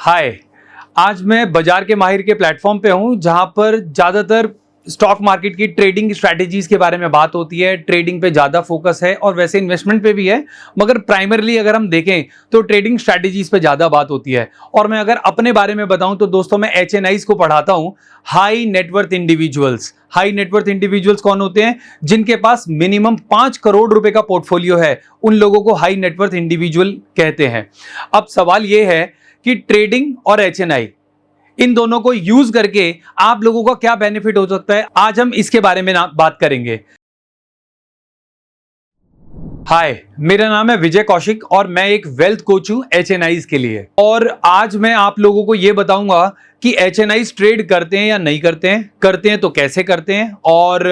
हाय। आज मैं बाजार के माहिर के प्लेटफॉर्म पे हूं जहां पर ज़्यादातर स्टॉक मार्केट की ट्रेडिंग स्ट्रैटेजीज के बारे में बात होती है। ट्रेडिंग पे ज़्यादा फोकस है और वैसे इन्वेस्टमेंट पे भी है, मगर प्राइमरली अगर हम देखें तो ट्रेडिंग स्ट्रैटेजीज पे ज़्यादा बात होती है। और मैं अगर अपने बारे में बताऊं तो दोस्तों मैं HNIs को पढ़ाता हूं, high net worth individuals. High net worth individuals कौन होते हैं? जिनके पास मिनिमम 5 करोड़ रुपए का पोर्टफोलियो है, उन लोगों को हाई नेटवर्थ इंडिविजुअल कहते हैं। अब सवाल यह है कि ट्रेडिंग और HNI इन दोनों को यूज करके आप लोगों का क्या बेनिफिट हो सकता है, आज हम इसके बारे में बात करेंगे। हाय, मेरा नाम है विजय कौशिक और मैं एक वेल्थ कोच हूं HNIs के लिए। और आज मैं आप लोगों को यह बताऊंगा कि HNIs ट्रेड करते हैं या नहीं करते हैं तो कैसे करते हैं, और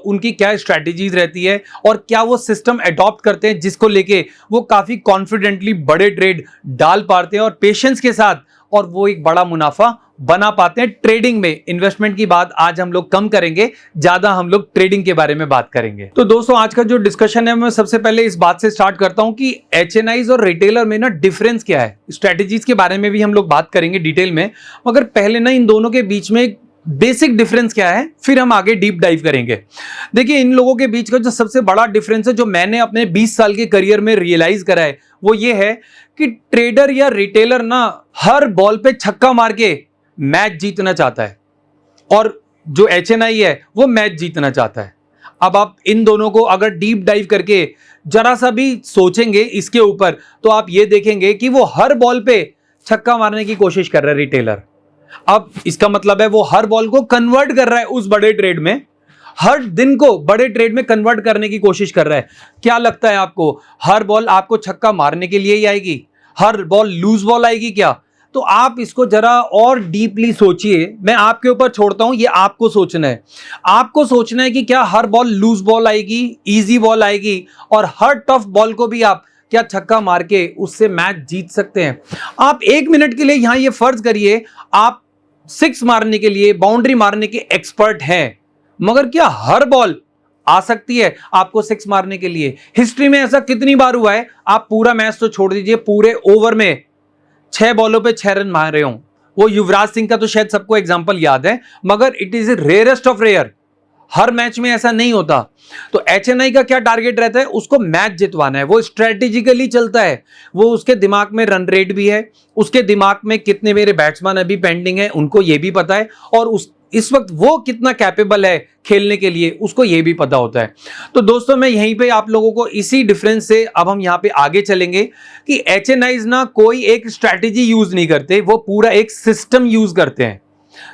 उनकी क्या स्ट्रैटेजीज रहती है, और क्या वो सिस्टम अडॉप्ट करते हैं जिसको लेके वो काफी कॉन्फिडेंटली बड़े ट्रेड डाल पाते हैं और पेशेंस के साथ, और वो एक बड़ा मुनाफा बना पाते हैं ट्रेडिंग में। इन्वेस्टमेंट की बात आज हम लोग कम करेंगे, ज्यादा हम लोग ट्रेडिंग के बारे में बात करेंगे। तो दोस्तों आज का जो डिस्कशन है, मैं सबसे पहले इस बात से स्टार्ट करता हूं कि HNIs और रिटेलर में ना डिफरेंस क्या है। स्ट्रेटेजीज के बारे में भी हम लोग बात करेंगे डिटेल में, मगर पहले ना इन दोनों के बीच में बेसिक डिफरेंस क्या है, फिर हम आगे डीप डाइव करेंगे। देखिए, इन लोगों के बीच का जो सबसे बड़ा डिफरेंस है, जो मैंने अपने 20 साल के करियर में रियलाइज करा है, वो ये है कि ट्रेडर या रिटेलर ना हर बॉल पे छक्का मार के मैच जीतना चाहता है, और जो HNI है वो मैच जीतना चाहता है। अब आप इन दोनों को अगर डीप डाइव करके जरा सा भी सोचेंगे इसके ऊपर, तो आप ये देखेंगे कि वो हर बॉल पे छक्का मारने की कोशिश कर रहा है रिटेलर। अब इसका मतलब है वो हर बॉल को कन्वर्ट कर रहा है उस बड़े ट्रेड में, हर दिन को बड़े ट्रेड में कन्वर्ट करने की कोशिश कर रहा है। क्या लगता है आपको, हर बॉल आपको छक्का मारने के लिए ही आएगी? हर बॉल लूज बॉल आएगी क्या? तो आप इसको जरा और डीपली सोचिए। मैं आपके ऊपर छोड़ता हूं, ये आपको सोचना है। आपको सोचना है कि क्या हर बॉल लूज बॉल आएगी, इजी बॉल आएगी, और हर टफ बॉल को भी आप क्या छक्का मार के उससे मैच जीत सकते हैं? आप एक मिनट के लिए यहां ये फर्ज करिए आप 6 मारने के लिए, बाउंड्री मारने के एक्सपर्ट हैं, मगर क्या हर बॉल आ सकती है आपको 6 मारने के लिए? हिस्ट्री में ऐसा कितनी बार हुआ है? आप पूरा मैच तो छोड़ दीजिए, पूरे ओवर में 6 बॉलों पे 6 रन मार रहे हो। वो युवराज सिंह का तो शायद सबको एग्जांपल याद है, मगर it is a rarest of rare. हर मैच में ऐसा नहीं होता। तो HNI का क्या टारगेट रहता है? उसको मैच जितवाना है। वो स्ट्रेटेजिकली चलता है। वो उसके दिमाग में रन रेट भी है, उसके दिमाग में कितने मेरे बैट्समैन अभी पेंडिंग है उनको ये भी पता है, और इस वक्त वो कितना कैपेबल है खेलने के लिए उसको ये भी पता होता है। तो दोस्तों मैं यहीं पे आप लोगों को इसी डिफरेंस से अब हम यहां पे आगे चलेंगे कि HNIs ना कोई एक स्ट्रैटेजी यूज नहीं करते, वो पूरा एक सिस्टम यूज करते हैं।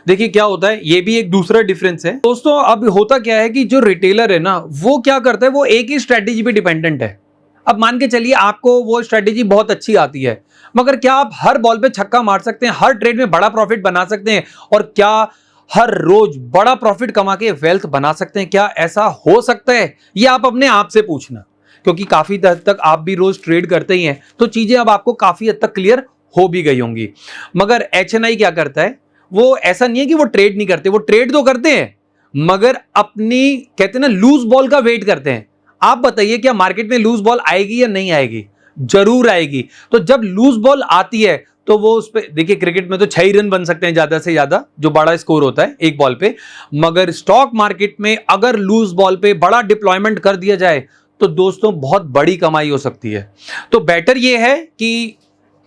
देखिए क्या होता है, ये भी एक दूसरा डिफरेंस है। दोस्तों अब होता क्या है कि जो रिटेलर है ना, वो क्या करता है, वो एक ही स्ट्रैटेजी पे डिपेंडेंट है। अब मान के चलिए आपको वो स्ट्रैटेजी बहुत अच्छी आती है, मगर क्या आप हर बॉल पे छक्का मार सकते हैं, हर ट्रेड में बड़ा प्रॉफिट बना सकते हैं, और क्या हर रोज बड़ा प्रॉफिट कमा के वेल्थ बना सकते हैं? क्या ऐसा हो सकता है? ये आप अपने आप से पूछना, क्योंकि काफी हद तक आप भी रोज ट्रेड करते ही हैं, तो चीजें अब आपको काफी हद तक क्लियर हो भी गई होंगी। मगर HNI क्या करता है, वो ऐसा नहीं है कि वो ट्रेड नहीं करते, वो ट्रेड तो करते हैं, मगर अपनी कहते हैं ना लूज बॉल का वेट करते हैं। आप बताइए क्या मार्केट में लूज बॉल आएगी या नहीं आएगी? जरूर आएगी। तो जब लूज बॉल आती है तो वो उस पे, देखिए क्रिकेट में तो 6 रन बन सकते हैं ज्यादा से ज्यादा, जो बड़ा स्कोर होता है एक बॉल पे, मगर स्टॉक मार्केट में अगर लूज बॉल पे बड़ा डिप्लॉयमेंट कर दिया जाए तो दोस्तों बहुत बड़ी कमाई हो सकती है। तो बेटर ये है कि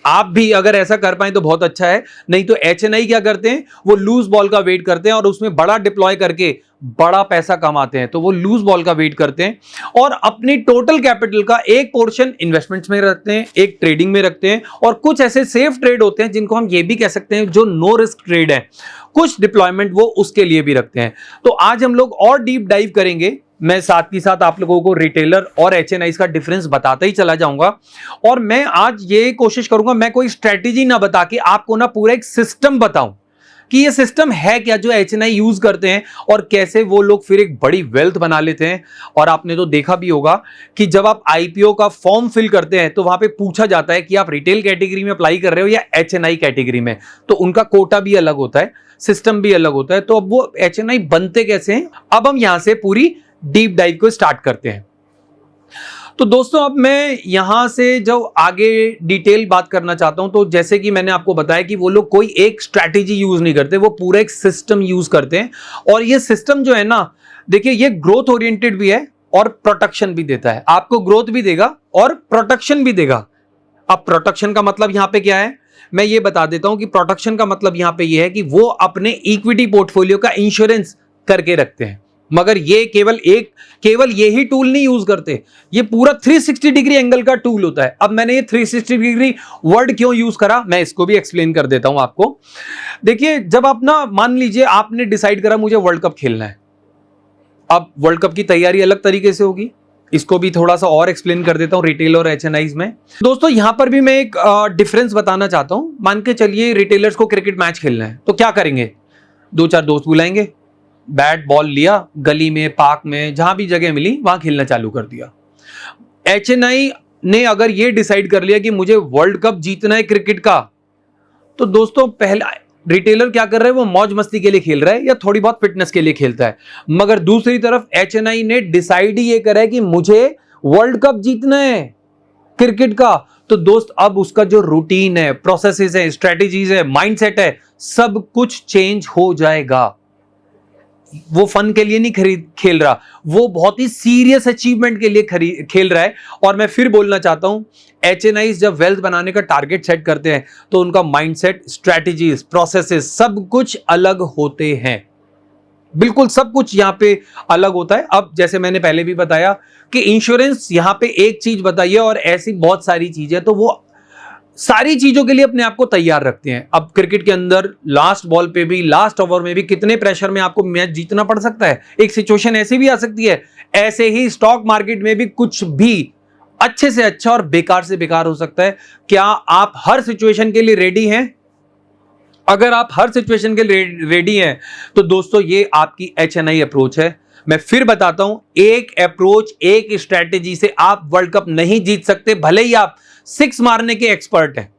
आप भी अगर ऐसा कर पाए तो बहुत अच्छा है, नहीं तो HNI क्या करते हैं, वो लूज बॉल का वेट करते हैं और उसमें बड़ा डिप्लॉय करके बड़ा पैसा कमाते हैं। तो वो लूज बॉल का वेट करते हैं और अपनी टोटल कैपिटल का एक पोर्शन इन्वेस्टमेंट्स में रखते हैं, एक ट्रेडिंग में रखते हैं, और कुछ ऐसे सेफ ट्रेड होते हैं जिनको हम ये भी कह सकते हैं जो नो रिस्क ट्रेड है, कुछ डिप्लॉयमेंट वो उसके लिए भी रखते हैं। तो आज हम लोग और डीप डाइव करेंगे। मैं साथ ही साथ आप लोगों को रिटेलर और HNIs का डिफरेंस बताता ही चला जाऊंगा, और मैं आज ये कोशिश करूंगा मैं कोई स्ट्रेटेजी ना बता के आपको ना पूरा एक सिस्टम बताऊं कि ये सिस्टम है क्या जो HNI यूज करते हैं, और कैसे वो लोग फिर एक बड़ी वेल्थ बना लेते हैं। और आपने तो देखा भी होगा कि जब आप IPO का फॉर्म फिल करते हैं तो वहां पे पूछा जाता है कि आप रिटेल कैटेगरी में अप्लाई कर रहे हो या HNI कैटेगरी में, तो उनका कोटा भी अलग होता है, सिस्टम भी अलग होता है। तो अब वो HNI बनते कैसे हैं, अब हम यहां से पूरी डीप डाइव को स्टार्ट करते हैं। तो दोस्तों अब मैं यहां से जो आगे डिटेल बात करना चाहता हूं, तो जैसे कि मैंने आपको बताया कि वो लोग कोई एक स्ट्रैटेजी यूज नहीं करते, वो पूरा एक सिस्टम यूज करते हैं। और ये सिस्टम जो है ना, देखिए ये ग्रोथ ओरिएंटेड भी है और प्रोटेक्शन भी देता है। आपको ग्रोथ भी देगा और प्रोटेक्शन भी देगा। अब प्रोटेक्शन का मतलब यहां पे क्या है, मैं ये बता देता हूं कि प्रोटेक्शन का मतलब यहां पे ये है कि वो अपने इक्विटी पोर्टफोलियो का इंश्योरेंस करके रखते हैं। मगर ये केवल ये ही टूल नहीं यूज करते, ये पूरा 360 डिग्री एंगल का टूल होता है। अब मैंने ये 360 डिग्री वर्ड क्यों यूज करा, मैं इसको भी एक्सप्लेन कर देता हूं आपको। देखिए जब आप ना, मान लीजिए आपने डिसाइड करा मुझे वर्ल्ड कप खेलना है, अब वर्ल्ड कप की तैयारी अलग तरीके से होगी, इसको भी थोड़ा सा और एक्सप्लेन कर देता हूं रिटेल और एचएनआईज में। दोस्तों यहां पर भी मैं एक डिफरेंस बताना चाहता हूं। मान के चलिए रिटेलर्स को क्रिकेट मैच खेलना है, तो क्या करेंगे, 2-4 दोस्त बुलाएंगे, बैट बॉल लिया, गली में, पार्क में, जहां भी जगह मिली वहां खेलना चालू कर दिया। एचएनआई ने अगर ये डिसाइड कर लिया कि मुझे वर्ल्ड कप जीतना है क्रिकेट का, तो दोस्तों पहला रिटेलर क्या कर रहा है, वो मौज मस्ती के लिए खेल रहा है या थोड़ी बहुत फिटनेस के लिए खेलता है। मगर दूसरी तरफ एचएनआई ने डिसाइड ही ये करा है कि मुझे वर्ल्ड कप जीतना है क्रिकेट का, तो दोस्त अब उसका जो रूटीन है, प्रोसेसेस है, स्ट्रेटेजीज है, माइंडसेट है, सब कुछ चेंज हो जाएगा। वो फन के लिए नहीं खेल रहा, वो बहुत ही सीरियस अचीवमेंट के लिए खेल रहा है। और मैं फिर बोलना चाहता हूं, एचएनआई जब वेल्थ बनाने का टारगेट सेट करते हैं तो उनका माइंडसेट, स्ट्रेटेजीज, प्रोसेसेस सब कुछ अलग होते हैं, बिल्कुल सब कुछ यहां पे अलग होता है। अब जैसे मैंने पहले भी बताया कि इंश्योरेंस यहां पे एक चीज बताइए और ऐसी बहुत सारी चीजें, तो वो सारी चीजों के लिए अपने आप को तैयार रखते हैं। अब क्रिकेट के अंदर लास्ट बॉल पे भी, लास्ट ओवर में भी कितने प्रेशर में आपको मैच जीतना पड़ सकता है, एक सिचुएशन ऐसी भी आ सकती है। ऐसे ही स्टॉक मार्केट में भी कुछ भी अच्छे से अच्छा और बेकार से बेकार हो सकता है। क्या आप हर सिचुएशन के लिए रेडी हैं? अगर आप हर सिचुएशन के लिए रेडी हैं तो दोस्तों ये आपकी एचएनआई अप्रोच है। मैं फिर बताता हूं, एक अप्रोच, एक स्ट्रेटेजी से आप वर्ल्ड कप नहीं जीत सकते, भले ही आप 6 मारने के एक्सपर्ट हैं,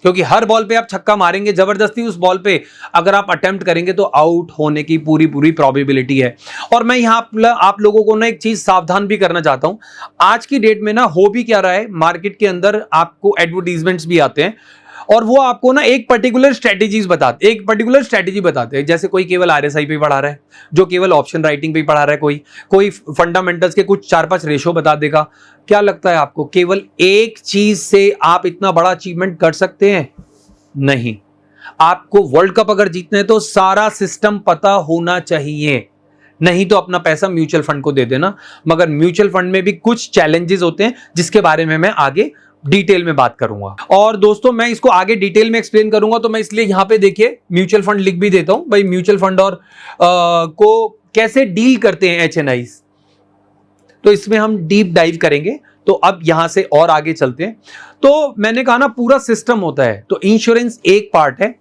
क्योंकि हर बॉल पे आप छक्का मारेंगे, जबरदस्ती उस बॉल पे अगर आप अटेम्प्ट करेंगे तो आउट होने की पूरी प्रोबेबिलिटी है। और मैं यहां आप लोगों को ना एक चीज सावधान भी करना चाहता हूं। आज की डेट में ना हो भी क्या रहा है, मार्केट के अंदर आपको एडवर्टीजमेंट्स भी आते हैं और वो आपको ना एक पर्टिकुलर स्ट्रेटेजी बताते हैं। जैसे कोई केवल आरएसआई पे पढ़ा रहा है, जो केवल ऑप्शन राइटिंग पे पढ़ा रहा है, कोई फंडामेंटल्स के कुछ 4-5 रेशो बता देगा। क्या लगता है आपको केवल एक चीज से आप इतना बड़ा अचीवमेंट कर सकते हैं? नहीं। आपको वर्ल्ड कप अगर जीतना है तो सारा सिस्टम पता होना चाहिए, नहीं तो अपना पैसा म्यूचुअल फंड को दे देना। मगर म्यूचुअल फंड में भी कुछ चैलेंजेस होते हैं जिसके बारे में मैं आगे डिटेल में बात करूंगा। और दोस्तों मैं इसको आगे डिटेल में एक्सप्लेन करूंगा, तो मैं इसलिए यहां पे देखिए म्यूचुअल फंड लिख भी देता हूं भाई, म्यूचुअल फंड और को कैसे डील करते हैं एचएनआईज, तो इसमें हम डीप डाइव करेंगे। तो अब यहां से और आगे चलते हैं। तो मैंने कहा ना पूरा सिस्टम होता है, तो इंश्योरेंस एक पार्ट है।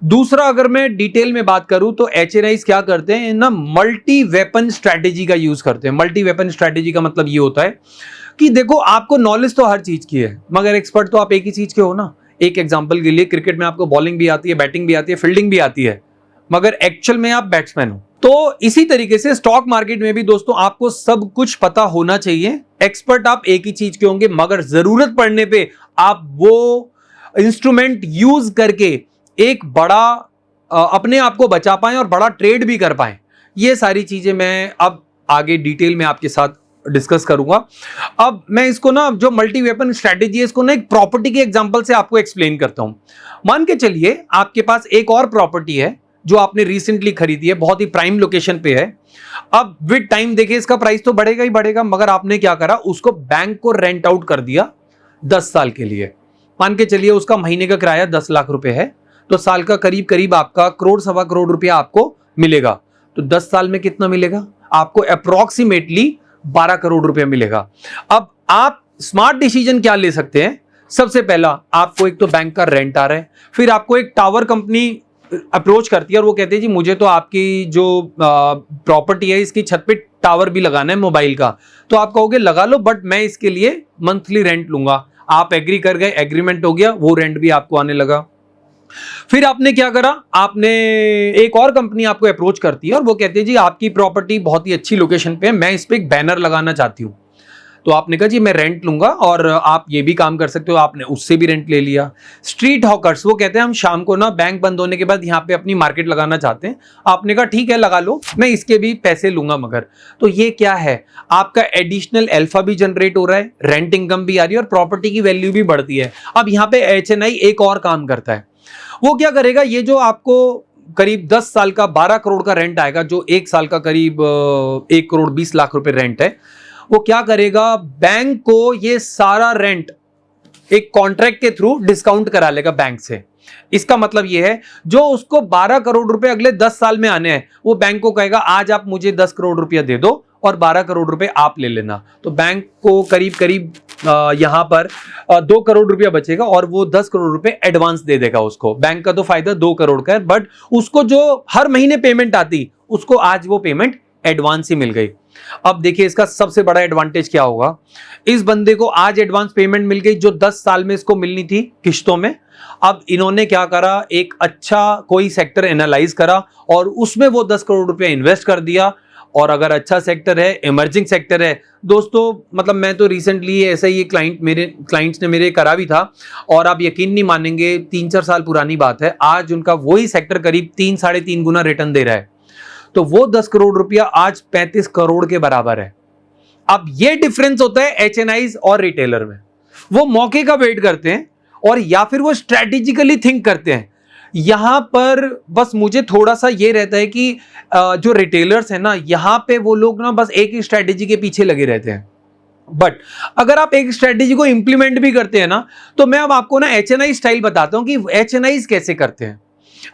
दूसरा अगर मैं डिटेल में बात करूं तो एचएनआईज क्या करते हैं ना, मल्टी वेपन स्ट्रैटेजी का यूज करते हैं। मल्टी वेपन स्ट्रैटेजी का मतलब ये होता है कि देखो आपको नॉलेज तो हर चीज की है, मगर एक्सपर्ट तो आप एक ही चीज के हो ना। एक एग्जांपल के लिए, क्रिकेट में आपको बॉलिंग भी आती है, बैटिंग भी आती है, फील्डिंग भी आती है, मगर एक्चुअल में आप बैट्समैन हो। तो इसी तरीके से स्टॉक मार्केट में भी दोस्तों आपको सब कुछ पता होना चाहिए। एक्सपर्ट आप एक ही चीज के होंगे, मगर जरूरत पड़ने पे आप वो इंस्ट्रूमेंट यूज करके एक बड़ा अपने आप को बचा पाएं और बड़ा ट्रेड भी कर पाएं। ये सारी चीजें मैं अब आगे डिटेल में आपके साथ डिस्कस करूंगा। अब मैं इसको ना, जो मल्टी वेपन स्ट्रेटेजी है, इसको ना एक प्रॉपर्टी के एग्जांपल से आपको एक्सप्लेन करता हूं। मान के चलिए आपके पास एक और प्रॉपर्टी है जो आपने रिसेंटली खरीदी है, बहुत ही प्राइम लोकेशन पे है। अब विद टाइम देखिए इसका प्राइस तो बढ़ेगा ही बढ़ेगा, मगर आपने क्या करा, उसको बैंक को रेंट आउट कर दिया 10 साल के लिए। मान के चलिए उसका महीने का किराया 10 लाख रुपए है, तो साल का करीब करीब आपका 1-1.25 करोड़ रुपया आपको मिलेगा। तो 10 साल में कितना मिलेगा आपको? अप्रोक्सीमेटली 12 करोड़ रुपया मिलेगा। अब आप स्मार्ट डिसीजन क्या ले सकते हैं? सबसे पहला, आपको एक तो बैंक का रेंट आ रहा है, फिर आपको एक टावर कंपनी अप्रोच करती है और वो कहते हैं जी मुझे तो आपकी जो प्रॉपर्टी है इसकी छत पे टावर भी लगाना है मोबाइल का। तो आप कहोगे लगा लो, बट मैं इसके लिए मंथली रेंट लूंगा। आप एग्री कर गए, एग्रीमेंट हो गया, वो रेंट भी आपको आने लगा। फिर आपने क्या करा, आपने एक और कंपनी आपको अप्रोच करती है और वो कहती है जी आपकी प्रॉपर्टी बहुत ही अच्छी लोकेशन पे है, मैं इस पे एक बैनर लगाना चाहती हूं। तो आपने कहा जी मैं रेंट लूंगा और आप ये भी काम कर सकते हो, आपने उससे भी रेंट ले लिया। स्ट्रीट हॉकर्स, वो कहते हैं हम शाम को ना बैंक बंद होने के बाद यहाँ पे अपनी मार्केट लगाना चाहते हैं, आपने कहा ठीक है लगा लो, मैं इसके भी पैसे लूंगा मगर। तो ये क्या है, आपका एडिशनल अल्फा भी जनरेट हो रहा है, रेंट इनकम भी आ रही है और प्रॉपर्टी की वैल्यू भी बढ़ती है। अब यहाँ पे एचएनआई एक और काम करता है, वो क्या करेगा, ये जो आपको करीब 10 साल का 12 करोड़ का रेंट आएगा, जो एक साल का करीब 1 करोड़ 20 लाख रुपए रेंट है, वो क्या करेगा, बैंक को ये सारा रेंट एक कॉन्ट्रैक्ट के थ्रू डिस्काउंट करा लेगा बैंक से। इसका मतलब ये है जो उसको 12 करोड़ रुपए अगले 10 साल में आने हैं, वो बैंक को कहेगा आज आप मुझे 10 करोड़ रुपया दे दो और 12 करोड़ रुपए आप ले लेना। तो बैंक को करीब करीब यहां पर 2 करोड़ रुपया बचेगा और वो 10 करोड़ रुपए एडवांस दे देगा उसको। बैंक का तो फायदा 2 करोड़ का है, बट उसको जो हर महीने पेमेंट आती उसको आज वो पेमेंट एडवांस ही मिल गई। अब देखिए इसका सबसे बड़ा एडवांटेज क्या होगा, इस बंदे को आज एडवांस पेमेंट मिल गई जो 10 साल में इसको मिलनी थी किश्तों में। अब इन्होंने क्या करा, एक अच्छा कोई सेक्टर एनालाइज करा और उसमें वो 10 करोड़ रुपया इन्वेस्ट कर दिया। और अगर अच्छा सेक्टर है, इमर्जिंग सेक्टर है दोस्तों, मतलब मैं तो रिसेंटली ऐसा ही क्लाइंट्स ने मेरे करा भी था और आप यकीन नहीं मानेंगे, 3-4 साल पुरानी बात है, आज उनका वही सेक्टर करीब 3-3.5 गुना रिटर्न दे रहा है। तो वो 10 करोड़ रुपया आज 35 करोड़ के बराबर है। अब ये डिफरेंस होता है एचएनआईज और रिटेलर में। वो मौके का वेट करते हैं और या फिर वो स्ट्रेटेजिकली थिंक करते हैं। यहां पर बस मुझे थोड़ा सा ये रहता है कि जो रिटेलर्स है ना, यहां पे वो लोग ना बस एक ही स्ट्रेटेजी के पीछे लगे रहते हैं। बट अगर आप एक स्ट्रेटेजी को इंप्लीमेंट भी करते हैं ना, तो मैं अब आपको ना एचएनआई स्टाइल बताता हूं कि एचएनआईज कैसे करते हैं।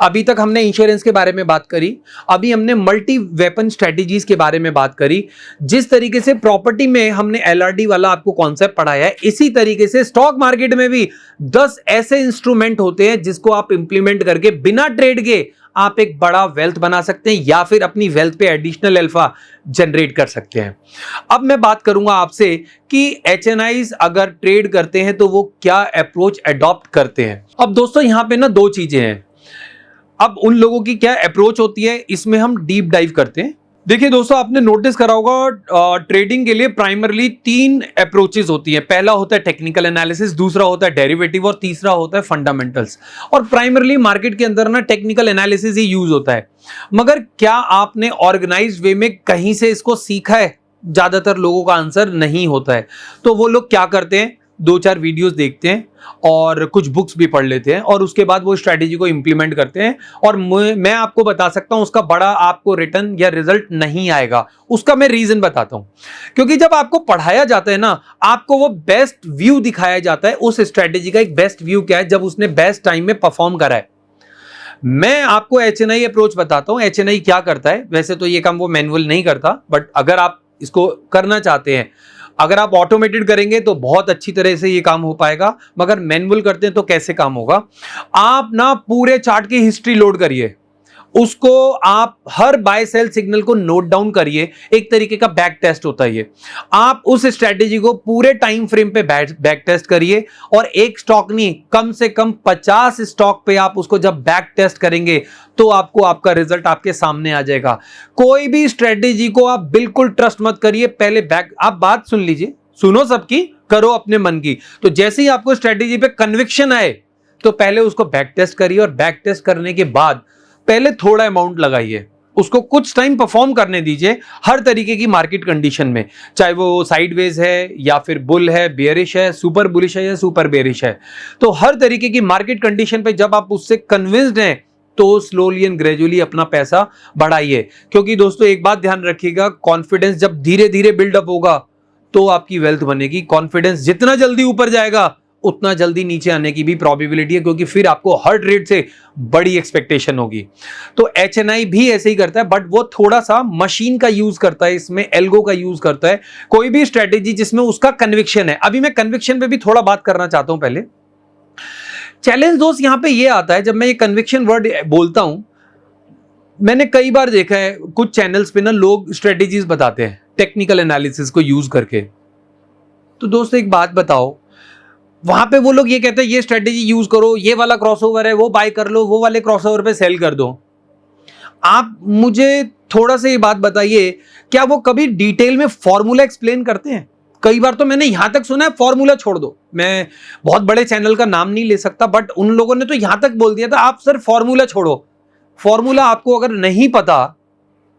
अभी तक हमने इंश्योरेंस के बारे में बात करी, अभी हमने मल्टी वेपन स्ट्रेटेजीज के बारे में बात करी। जिस तरीके से प्रॉपर्टी में हमने एलआरडी वाला आपको कॉन्सेप्ट पढ़ाया है, इसी तरीके से स्टॉक मार्केट में भी 10 ऐसे इंस्ट्रूमेंट होते हैं जिसको आप इंप्लीमेंट करके बिना ट्रेड के आप एक बड़ा वेल्थ बना सकते हैं या फिर अपनी वेल्थ पे एडिशनल अल्फा जनरेट कर सकते हैं। अब मैं बात करूंगा आपसे कि एचएनआईज अगर ट्रेड करते हैं तो वो क्या अप्रोच अडॉप्ट करते हैं। अब दोस्तों यहां पे ना 2 चीजें हैं। अब उन लोगों की क्या अप्रोच होती है, इसमें हम डीप डाइव करते हैं। देखिए दोस्तों, आपने नोटिस करा होगा ट्रेडिंग के लिए प्राइमरली 3 अप्रोचेस होती है। पहला होता है टेक्निकल एनालिसिस, दूसरा होता है डेरिवेटिव और तीसरा होता है फंडामेंटल्स। और प्राइमरली मार्केट के अंदर ना टेक्निकल एनालिसिस ही यूज होता है। मगर क्या आपने ऑर्गेनाइज्ड वे में कहीं से इसको सीखा है? ज्यादातर लोगों का आंसर नहीं होता है। तो वो लोग क्या करते हैं, 2-4 वीडियोस देखते हैं और कुछ बुक्स भी पढ़ लेते हैं और उसके बाद वो स्ट्रेटेजी को इंप्लीमेंट करते हैं। और मैं आपको बता सकता हूं उसका बड़ा आपको रिटर्न या रिजल्ट नहीं आएगा। उसका मैं रीजन बताता हूं, क्योंकि जब आपको पढ़ाया जाता है ना, आपको वो बेस्ट व्यू दिखाया जाता है उस स्ट्रेटेजी का। एक बेस्ट व्यू क्या है, जब उसने बेस्ट टाइम में परफॉर्म करा है। मैं आपको एचएनआई अप्रोच बताता हूं। एचएनआई क्या करता है, वैसे तो ये काम वो मैनुअल नहीं करता, बट अगर आप इसको करना चाहते हैं, अगर आप ऑटोमेटेड करेंगे तो बहुत अच्छी तरह से ये काम हो पाएगा, मगर मैनुअल करते हैं तो कैसे काम होगा। आप ना पूरे चार्ट की हिस्ट्री लोड करिए, उसको आप हर बाय सेल सिग्नल को नोट डाउन करिए। एक तरीके का बैक टेस्ट होता है ये। आप उस स्ट्रेटेजी को पूरे टाइम फ्रेम पे बैक टेस्ट करिए और एक स्टॉक नहीं, कम से कम 50 स्टॉक पे आप उसको जब बैक टेस्ट करेंगे तो आपको आपका रिजल्ट आपके सामने आ जाएगा। कोई भी स्ट्रेटेजी को आप बिल्कुल ट्रस्ट मत करिए, पहले बैक, आप बात सुन लीजिए, सुनो सबकी, करो अपने मन की। तो जैसे ही आपको स्ट्रेटेजी पे कन्विक्शन आए तो पहले उसको बैक टेस्ट करिए और बैक टेस्ट करने के बाद पहले थोड़ा अमाउंट लगाइए, उसको कुछ टाइम परफॉर्म करने दीजिए हर तरीके की मार्केट कंडीशन में, चाहे वो साइडवेज है या फिर बुल है, बेयरिश है, सुपर बुलिश है या सुपर बेयरिश है। तो हर तरीके की मार्केट कंडीशन पे जब आप उससे कन्विंस्ड हैं तो स्लोली एंड ग्रेजुअली अपना पैसा बढ़ाइए। क्योंकि दोस्तों एक बात ध्यान रखिएगा, कॉन्फिडेंस जब धीरे धीरे बिल्डअप होगा तो आपकी वेल्थ बनेगी। कॉन्फिडेंस जितना जल्दी ऊपर जाएगा उतना जल्दी नीचे आने की भी प्रोबेबिलिटी है, क्योंकि फिर आपको हर ट्रेड से बड़ी एक्सपेक्टेशन होगी। तो एचएनआई भी ऐसे ही करता है, बट वो थोड़ा सा मशीन का यूज करता है, इसमें एल्गो का यूज करता है। कोई भी स्ट्रेटेजी जिसमें उसका कन्विक्शन है। अभी मैं कन्विक्शन पे भी थोड़ा बात करना चाहता हूं। पहले चैलेंज दोस्त यहां पे ये आता है, जब मैं ये कन्विक्शन वर्ड बोलता हूं, मैंने कई बार देखा है कुछ चैनल्स पे ना लोग स्ट्रेटेजीज बताते हैं टेक्निकल एनालिसिस को यूज करके। तो दोस्तों एक बात बताओ, वहां पे वो लोग ये कहते हैं ये स्ट्रेटेजी यूज करो, ये वाला क्रॉसओवर है वो बाय कर लो, वो वाले क्रॉसओवर पे सेल कर दो। आप मुझे थोड़ा सा ये बात बताइए, क्या वो कभी डिटेल में फॉर्मूला एक्सप्लेन करते हैं? कई बार तो मैंने यहां तक सुना है फॉर्मूला छोड़ दो, मैं बहुत बड़े चैनल का नाम नहीं ले सकता, बट उन लोगों ने तो यहां तक बोल दिया था आप सर फॉर्मूला छोड़ो। फॉर्मूला आपको अगर नहीं पता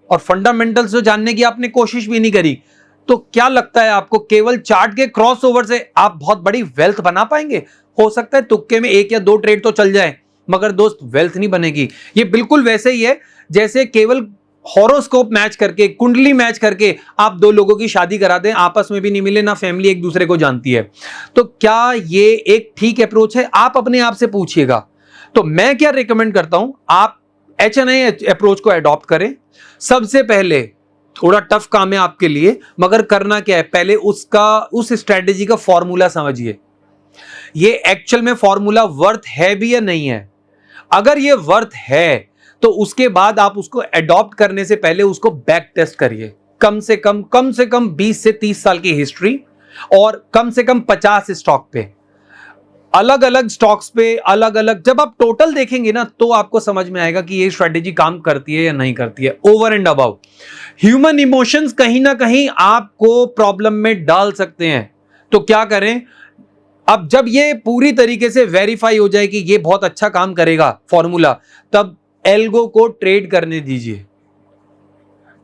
और फंडामेंटल्स जो जानने की आपने कोशिश भी नहीं करी, तो क्या लगता है आपको केवल चार्ट के क्रॉसओवर से आप बहुत बड़ी वेल्थ बना पाएंगे? हो सकता है तुक्के में 1 या 2 ट्रेड तो चल जाए, मगर दोस्त वेल्थ नहीं बनेगी। ये बिल्कुल वैसे ही है जैसे केवल हॉरोस्कोप मैच करके, कुंडली मैच करके आप 2 लोगों की शादी करा दें, आपस में भी नहीं मिले, ना फैमिली एक दूसरे को जानती है। तो क्या ये एक ठीक अप्रोच है? आप अपने आप से पूछिएगा। तो मैं क्या रिकमेंड करता हूं, आप HNI अप्रोच को अडॉप्ट करें। सबसे पहले थोड़ा टफ काम है आपके लिए, मगर करना क्या है, पहले उस स्ट्रेटेजी का फॉर्मूला समझिए। ये एक्चुअल में फॉर्मूला वर्थ है भी या नहीं है। अगर ये वर्थ है तो उसके बाद आप उसको अडॉप्ट करने से पहले उसको बैक टेस्ट करिए। कम से कम 20 से 30 साल की हिस्ट्री और कम से कम 50 स्टॉक पे, अलग अलग स्टॉक्स पे, अलग अलग, जब आप टोटल देखेंगे ना तो आपको समझ में आएगा कि ये स्ट्रेटेजी काम करती है या नहीं करती है। Over and above human emotions कहीं ना कहीं आपको प्रॉब्लम में डाल सकते हैं, तो क्या करें, अब जब ये पूरी तरीके से वेरीफाई हो जाए कि ये बहुत अच्छा काम करेगा फॉर्मूला, तब एल्गो को ट्रेड करने दीजिए।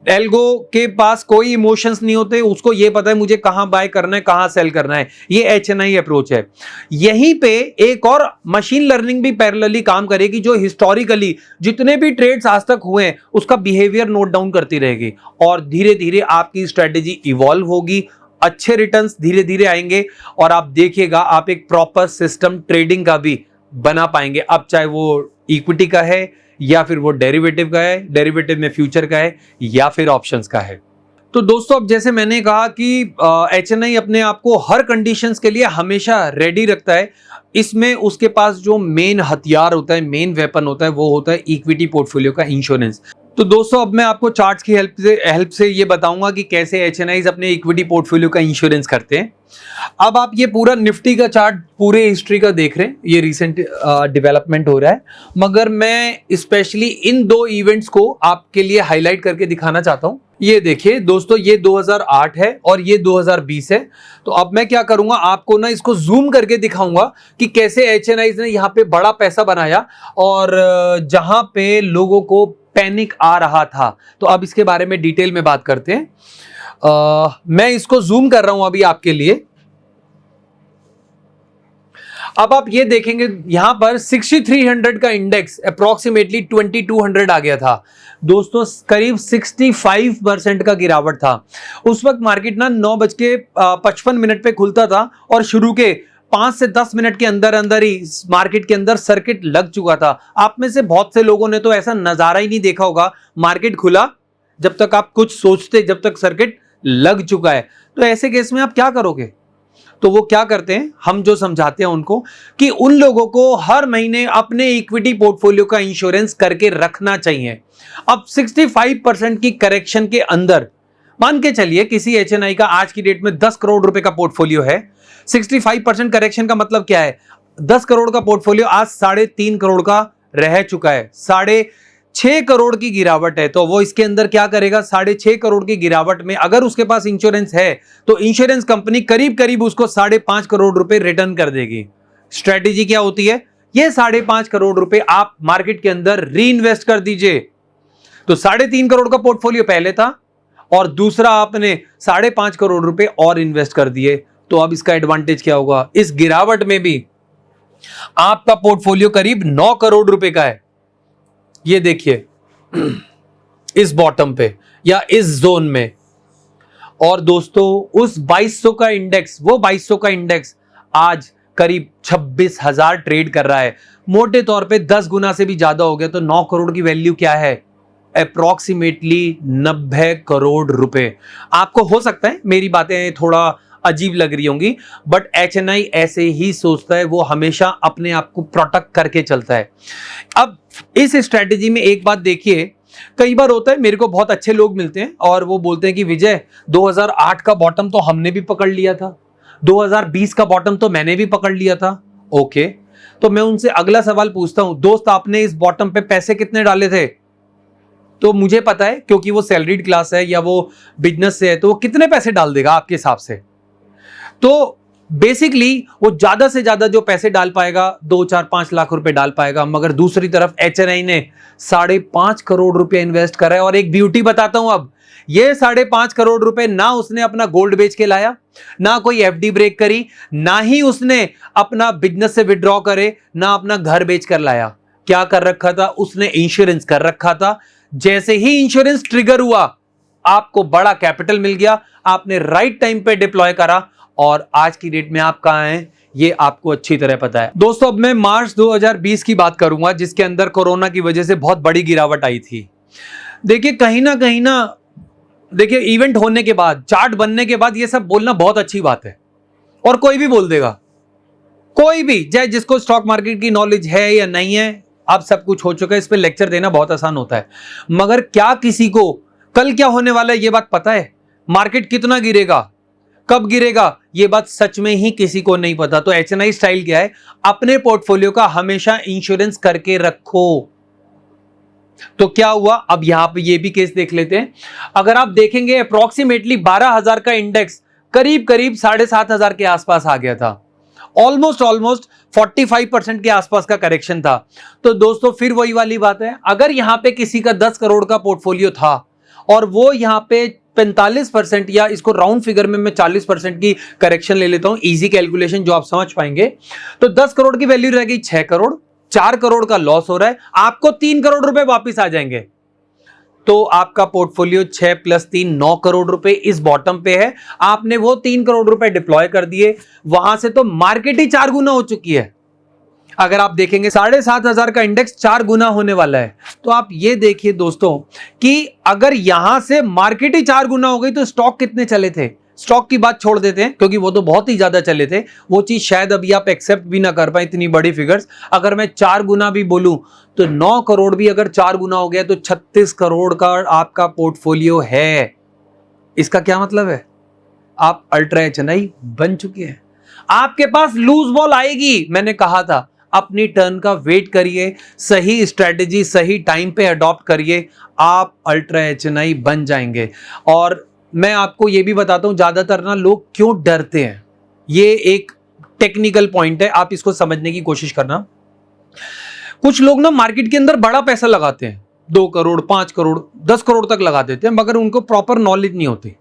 एल्गो के पास कोई इमोशंस नहीं होते, उसको ये पता है मुझे कहां बाय करना है, कहां सेल करना है। ये HNI अप्रोच है। यहीं पे एक और मशीन लर्निंग भी पैरेलली काम करेगी, जो हिस्टोरिकली जितने भी ट्रेड्स आज तक हुए हैं उसका बिहेवियर नोट डाउन करती रहेगी, और धीरे धीरे आपकी स्ट्रेटेजी इवॉल्व होगी, अच्छे रिटर्न्स धीरे धीरे आएंगे, और आप देखिएगा आप एक प्रॉपर सिस्टम ट्रेडिंग का भी बना पाएंगे। अब चाहे वो इक्विटी का है या फिर वो डेरिवेटिव का है, डेरिवेटिव में फ्यूचर का है या फिर ऑप्शंस का है। तो दोस्तों, अब जैसे मैंने कहा कि HNI अपने आप को हर कंडीशंस के लिए हमेशा रेडी रखता है। इसमें उसके पास जो मेन हथियार होता है, मेन वेपन होता है, वो होता है इक्विटी पोर्टफोलियो का इंश्योरेंस। तो दोस्तों, अब मैं आपको चार्ट्स की हेल्प से ये बताऊंगा कि कैसे HNIs अपने इक्विटी पोर्टफोलियो का इंश्योरेंस करते हैं। अब आप ये पूरा निफ्टी का चार्ट पूरे हिस्ट्री का देख रहे हैं, ये रिसेंट डेवलपमेंट हो रहा है, मगर मैं स्पेशली इन 2 इवेंट्स को आपके लिए हाईलाइट करके दिखाना चाहता हूं। ये देखिए दोस्तों, ये 2008 है और ये 2020 है। तो अब मैं क्या करूंगा, आपको ना इसको जूम करके दिखाऊंगा कि कैसे HNIs ने यहाँ पे बड़ा पैसा बनाया, और जहां पे लोगों को पैनिक आ रहा था। तो अब इसके बारे में डिटेल में बात करते हैं। मैं इसको जूम कर रहा हूं अभी आपके लिए। अब आप ये देखेंगे यहां पर 6300 का इंडेक्स अप्रोक्सीमेटली 2200 आ गया था दोस्तों, करीब 65% का गिरावट था। उस वक्त मार्केट ना 9:55 पे खुलता था और शुरू के 5 से 10 मिनट के अंदर अंदर ही मार्केट के अंदर सर्किट लग चुका था। आप में से बहुत से लोगों ने तो ऐसा नजारा ही नहीं देखा होगा, मार्केट खुला, जब तक आप कुछ सोचते, जब तक सर्किट लग चुका है। तो ऐसे केस में आप क्या करोगे? तो वो क्या करते हैं, हम जो समझाते हैं उनको कि उन लोगों को हर महीने अपने इक्विटी पोर्टफोलियो का इंश्योरेंस करके रखना चाहिए। अब 65% की करेक्शन के अंदर मान के चलिए किसी HNI का आज की डेट में 10 करोड़ रुपए का पोर्टफोलियो है। 65% करेक्शन का मतलब क्या है? 10 करोड़ का पोर्टफोलियो आज 3.5 करोड़ का रह चुका है, 6.5 करोड़ की गिरावट है। तो वो इसके अंदर क्या करेगा? 6.5 करोड़ की गिरावट में अगर उसके पास इंश्योरेंस है तो इंश्योरेंस कंपनी करीब करीब उसको 5.5 करोड़ रुपए रिटर्न कर देगी। स्ट्रेटेजी क्या होती है? ये 5.5 करोड़ रुपए आप मार्केट के अंदर री इन्वेस्ट कर दीजिए। तो 3.5 करोड़ का पोर्टफोलियो पहले था और दूसरा आपने 5.5 करोड़ रुपए और इन्वेस्ट कर दिए। तो अब इसका एडवांटेज क्या होगा? इस गिरावट में भी आपका पोर्टफोलियो करीब 9 करोड़ रुपए का है। ये देखिए इस बॉटम पे या इस जोन में। और दोस्तों उस 2200 का इंडेक्स, वो 2200 का इंडेक्स आज करीब 26,000 ट्रेड कर रहा है। मोटे तौर पे 10 गुना से भी ज्यादा हो गया। तो 9 करोड़ की वैल्यू क्या है? अप्रोक्सीमेटली 90 करोड़ रुपए। आपको हो सकता है मेरी बातें थोड़ा अजीब लग रही होंगी, बट HNI ऐसे ही सोचता है, वो हमेशा अपने आप को प्रोटेक्ट करके चलता है। अब इस स्ट्रेटेजी में एक बात देखिए, कई बार होता है मेरे को बहुत अच्छे लोग मिलते हैं और वो बोलते हैं कि विजय 2008 का बॉटम तो हमने भी पकड़ लिया था, 2020 का बॉटम तो मैंने भी पकड़ लिया था। ओके, तो मैं उनसे अगला सवाल पूछता हूं, दोस्त आपने इस बॉटम पे पैसे कितने डाले थे? तो मुझे पता है क्योंकि वो सैलरीड क्लास है या वो बिजनेस से है, तो वो कितने पैसे डाल देगा आपके हिसाब से? तो बेसिकली वो ज्यादा से ज्यादा जो पैसे डाल पाएगा 2 4 5 लाख रुपए डाल पाएगा, मगर दूसरी तरफ एचएनआई ने 5.5 करोड़ रुपए इन्वेस्ट करा है। और एक ब्यूटी बताता हूं, अब ये 5.5 करोड़ रुपए ना उसने अपना गोल्ड बेच के लाया, ना कोई एफडी ब्रेक करी, ना ही उसने अपना बिजनेस से विड्रॉ करे, ना अपना घर बेच कर लाया। क्या कर रखा था उसने? इंश्योरेंस कर रखा था। जैसे ही इंश्योरेंस ट्रिगर हुआ, आपको बड़ा कैपिटल मिल गया, आपने राइट टाइम पे डिप्लॉय करा, और आज की डेट में आप कहां हैं ये आपको अच्छी तरह पता है। दोस्तों, अब मैं मार्च 2020 की बात करूंगा, जिसके अंदर कोरोना की वजह से बहुत बड़ी गिरावट आई थी। देखिए, कहीं ना देखिए, इवेंट होने के बाद, चार्ट बनने के बाद ये सब बोलना बहुत अच्छी बात है, और कोई भी बोल देगा, कोई भी, चाहे जिसको स्टॉक मार्केट की नॉलेज है या नहीं है, अब सब कुछ हो चुका है, इस पे लेक्चर देना बहुत आसान होता है। मगर क्या किसी को कल क्या होने वाला है ये बात पता है? मार्केट कितना गिरेगा, कब गिरेगा, ये बात सच में ही किसी को नहीं पता। तो एचएनआई स्टाइल क्या है? अपने पोर्टफोलियो का हमेशा इंश्योरेंस करके रखो। तो क्या हुआ, अब यहां पे ये भी केस देख लेते हैं। अगर आप देखेंगे, अप्रोक्सीमेटली 12,000 का इंडेक्स करीब करीब 7,500 के आसपास आ गया था। ऑलमोस्ट 45% के आसपास का करेक्शन था। तो दोस्तों, फिर वही वाली बात है, अगर यहां पे किसी का 10 करोड़ का पोर्टफोलियो था और वो यहां पे 45%, या इसको राउंड फिगर में मैं 40% की करेक्शन ले लेता हूं, इजी कैलकुलेशन जो आप समझ पाएंगे, तो 10 करोड़ की वैल्यू रह गई 6 करोड़, 4 करोड़ का लॉस हो रहा है, आपको 3 करोड़ रुपए वापिस आ जाएंगे। तो आपका पोर्टफोलियो 6 + 3 9 करोड़ रुपए इस बॉटम पे है। आपने वो 3 करोड़ रुपए डिप्लॉय कर दिए, वहां से तो मार्केट ही 4 गुना हो चुकी है। अगर आप देखेंगे 7,500 का इंडेक्स 4 गुना होने वाला है। तो आप ये देखिए दोस्तों कि अगर यहां से मार्केट ही 4 गुना हो गई, तो स्टॉक कितने चले थे? स्टॉक की बात छोड़ देते हैं, क्योंकि वो तो बहुत ही ज्यादा चले थे, वो चीज शायद अभी आप एक्सेप्ट भी ना कर पाए, इतनी बड़ी फिगर्स। अगर मैं 4 गुना भी बोलूं, तो 9 करोड़ भी अगर 4 गुना हो गया, तो 36 करोड़ का आपका पोर्टफोलियो है। इसका क्या मतलब है? आप अल्ट्रा एचएनआई बन चुके हैं। आपके पास लूज बॉल आएगी, मैंने कहा था, अपनी टर्न का वेट करिए, सही स्ट्रेटेजी सही टाइम पे अडॉप्ट करिए, आप अल्ट्रा एचएनआई बन जाएंगे। और मैं आपको यह भी बताता हूं, ज्यादातर ना लोग क्यों डरते हैं, ये एक टेक्निकल पॉइंट है, आप इसको समझने की कोशिश करना। कुछ लोग ना मार्केट के अंदर बड़ा पैसा लगाते हैं, 2 करोड़ 5 करोड़ 10 करोड़ तक लगा देते हैं, मगर उनको प्रॉपर नॉलेज नहीं होती।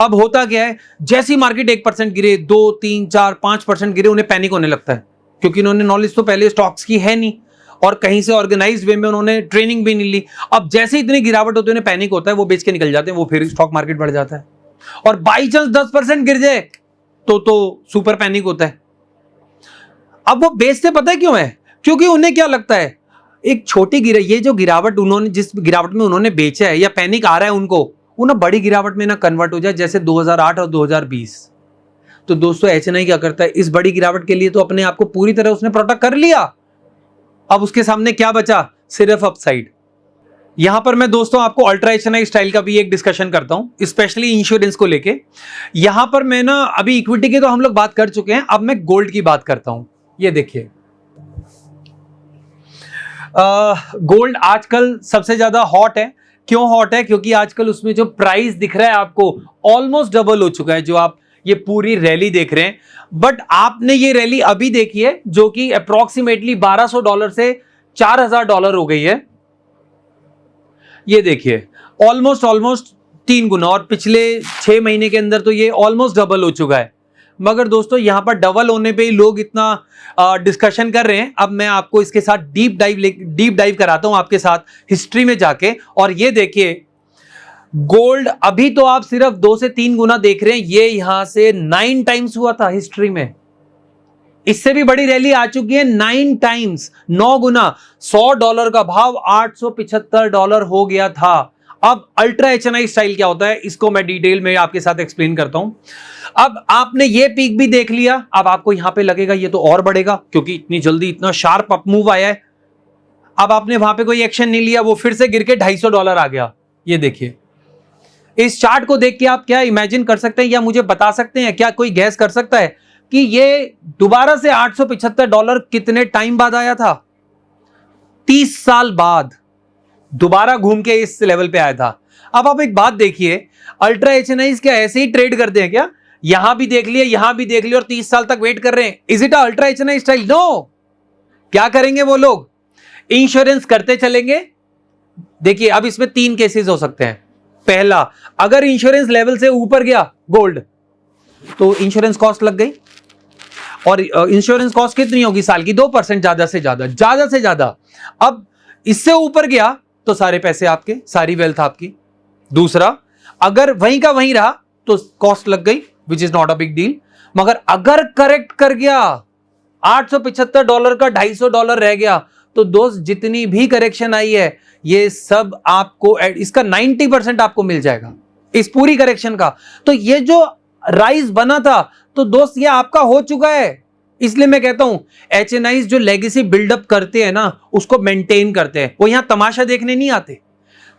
अब होता क्या है, जैसी मार्केट 1% गिरे, 2 3 4 5% गिरे, उन्हें पैनिक होने लगता है, क्योंकि उन्होंने नॉलेज तो पहले स्टॉक्स की है नहीं, और कहीं से ऑर्गेनाइज्ड वे में उन्होंने ट्रेनिंग भी नहीं ली। अब जैसे इतनी गिरावट होती है, उन्हें पैनिक होता है, वो बेच के निकल जाते हैं, वो फिर स्टॉक मार्केट बढ़ जाता है। और बाई चांस 10% गिर जाए तो सुपर पैनिक होता है। अब वो बेचते पता है क्यों है? क्योंकि उन्हें क्या लगता है, एक छोटी ये जो गिरावट उन्होंने, जिस गिरावट में उन्होंने बेचा है या पैनिक आ रहा है उनको, वो ना बड़ी गिरावट में ना कन्वर्ट हो जाए, जैसे 2008 और 2020। तो दोस्तों, एचएनआई क्या करता है, इस बड़ी गिरावट के लिए तो अपने आप को पूरी तरह उसने प्रोटेक्ट कर लिया। अब उसके सामने क्या बचा? सिर्फ अपसाइड। यहां पर मैं दोस्तों आपको अल्ट्रा एचएनआई स्टाइल का भी एक डिस्कशन करता हूं, स्पेशली इंश्योरेंस को लेके। यहां पर मैं ना, अभी इक्विटी की तो हम लोग बात कर चुके हैं, अब मैं गोल्ड की बात करता हूं। ये देखिए, गोल्ड आजकल सबसे ज्यादा हॉट है। क्यों हॉट है? क्योंकि आजकल उसमें जो प्राइस दिख रहा है आपको, ऑलमोस्ट डबल हो चुका है, जो आप ये पूरी रैली देख रहे हैं। बट आपने ये रैली अभी देखी है, जो कि अप्रोक्सीमेटली $1,200 से $4,000 हो गई है। ये देखिए, ऑलमोस्ट 3 गुना, और पिछले 6 महीने के अंदर तो ये ऑलमोस्ट डबल हो चुका है। मगर दोस्तों, यहां पर डबल होने पे ही लोग इतना डिस्कशन कर रहे हैं। अब मैं आपको इसके साथ डीप डाइव कराता हूं आपके साथ हिस्ट्री में जाके। और ये देखिए, गोल्ड अभी तो आप सिर्फ 2 से 3 गुना देख रहे हैं, ये यहां से 9 टाइम्स हुआ था हिस्ट्री में। इससे भी बड़ी रैली आ चुकी है, 9 टाइम्स, 9 गुना। $100 का भाव $875 हो गया था। अब अल्ट्रा एचएनआई स्टाइल क्या होता है, इसको मैं डिटेल में आपके साथ एक्सप्लेन करता हूं। अब आपने ये पीक भी देख लिया, अब आपको यहां पे लगेगा ये तो और बढ़ेगा, क्योंकि इतनी जल्दी इतना शार्प अप मूव आया है। अब आपने वहां पे कोई एक्शन नहीं लिया, वो फिर से गिर के $250 आ गया। ये देखिए, इस चार्ट को देख के आप क्या इमेजिन कर सकते हैं, या मुझे बता सकते हैं, क्या कोई गैस कर सकता है कि ये दोबारा से $875 कितने टाइम बाद आया था? 30 साल बाद दोबारा घूम के इस लेवल पे आया था। अब आप एक बात देखिए, अल्ट्रा एचएनआई क्या ऐसे ही ट्रेड करते हैं क्या? यहां भी देख लिया, यहां भी देख लिया और 30 साल तक वेट कर रहे हैं। Is it ultra HNI style? No. क्या करेंगे वो लोग? इंश्योरेंस करते चलेंगे। देखिए अब इसमें 3 केसेस हो सकते हैं। पहला, अगर इंश्योरेंस लेवल से ऊपर गया गोल्ड तो इंश्योरेंस कॉस्ट लग गई, और इंश्योरेंस कॉस्ट कितनी होगी साल की? 2%, ज्यादा से ज्यादा। अब इससे ऊपर गया तो सारे पैसे आपके, सारी वेल्थ आपकी। दूसरा, अगर वहीं का वहीं रहा तो कॉस्ट लग गई, which is not a big deal. मगर अगर करेक्ट कर गया, $875 का $250 रह गया, तो दोस्त जितनी भी करेक्शन आई है ये सब आपको, इसका 90% आपको मिल जाएगा इस पूरी करेक्शन का। तो ये जो राइज बना था, तो दोस्त ये आपका हो चुका है। इसलिए मैं कहता हूं एचएनआई जो लेगेसी बिल्डअप करते हैं ना, उसको मेंटेन करते हैं, वो यहां तमाशा देखने नहीं आते।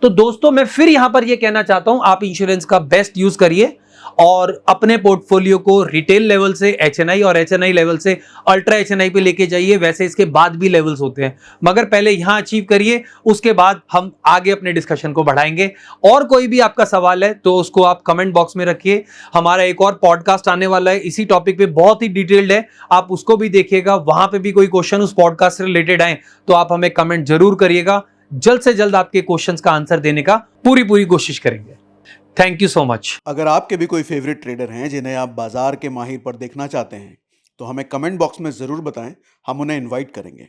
तो दोस्तों मैं फिर यहां पर ये कहना चाहता हूं, आप इंश्योरेंस का बेस्ट यूज करिए और अपने पोर्टफोलियो को रिटेल लेवल से एचएनआई और एचएनआई लेवल से अल्ट्रा एचएनआई पे लेके जाइए। वैसे इसके बाद भी लेवल्स होते हैं, मगर पहले यहां अचीव करिए, उसके बाद हम आगे अपने डिस्कशन को बढ़ाएंगे। और कोई भी आपका सवाल है तो उसको आप कमेंट बॉक्स में रखिए। हमारा एक और पॉडकास्ट आने वाला है इसी टॉपिक पे, बहुत ही डिटेल्ड है, आप उसको भी देखिएगा। वहां पे भी कोई क्वेश्चन उस पॉडकास्ट से रिलेटेड आए तो आप हमें कमेंट जरूर करिएगा। जल्द से जल्द आपके क्वेश्चंस का आंसर देने का पूरी कोशिश करेंगे। Thank you so much. अगर आपके भी कोई फेवरेट ट्रेडर हैं जिन्हें आप बाजार के माहिर पर देखना चाहते हैं तो हमें कमेंट बॉक्स में ज़रूर बताएं, हम उन्हें इनवाइट करेंगे।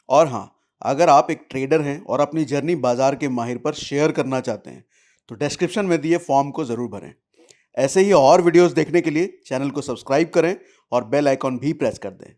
और हाँ, अगर आप एक ट्रेडर हैं और अपनी जर्नी बाजार के माहिर पर शेयर करना चाहते हैं तो डिस्क्रिप्शन में दिए फॉर्म को ज़रूर भरें। ऐसे ही और वीडियोस देखने के लिए चैनल को सब्सक्राइब करें और बेल आइकॉन भी प्रेस कर दें।